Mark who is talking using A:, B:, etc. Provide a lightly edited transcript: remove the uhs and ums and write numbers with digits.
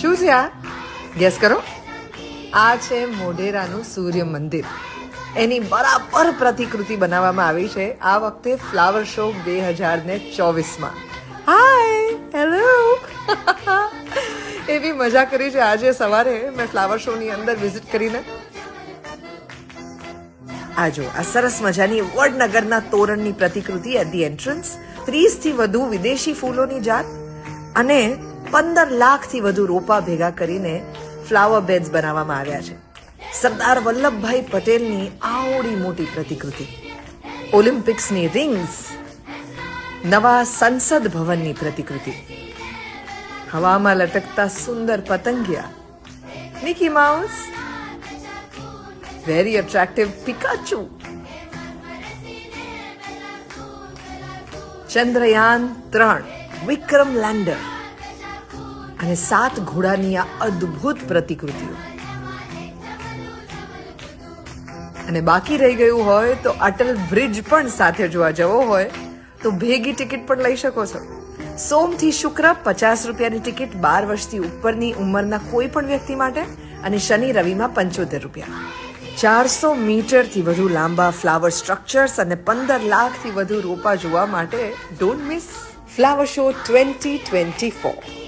A: શું છે આ? ગેસ કરો. આ છે મોઢેરાનું સૂર્ય મંદિર. એની બરાબર પ્રતિકૃતિ બનાવવામાં આવી છે આ વખતે ફ્લાવર શો 2024માં. હાય, હેલો. એવી મજા કરી છે આજે સવારે મેં ફ્લાવર શોની અંદર વિઝિટ કરીને. આ જો આ સરસ મજાની વડનગરના તોરણની પ્રતિકૃતિ એટ ધી એન્ટ્રન્સ. 30 થી વધુ વિદેશી ફૂલોની જાત અને 15 લાખથી વધુ રોપા ભેગા કરીને ફ્લાવર બેડ્સ બનાવવામાં આવ્યા છે. સરદાર વલ્લભભાઈ પટેલની આવડી મોટી પ્રતિકૃતિ, ઓલિમ્પિક્સની રિંગ્સ, નવા સંસદ ભવનની પ્રતિકૃતિ, હવામાં લટકતા સુંદર પતંગિયા, Mickey Mouse, very attractive Pikachu, Chandrayaan 3 Vikram lander અને 7 ઘોડાની આ અદ્ભુત પ્રતિકૃતિઓ. અને બાકી રહી ગયું હોય તો અટલ બ્રિજ પણ સાથે જોવા જવો હોય તો ભેગી ટિકિટ પણ લઈ શકો છો. સોમથી શુક્ર 50 રૂપિયાની ટિકિટ 12 વર્ષથી ઉપરની ઉંમરના કોઈ પણ વ્યક્તિ માટે અને શનિ રવિમાં 75 રૂપિયા. 400 મીટરથી વધુ લાંબા ફ્લાવર સ્ટ્રક્ચર્સ અને 15 લાખથી વધુ રોપા જોવા માટે ડોન્ટ મિસ ફ્લાવર શો 2024.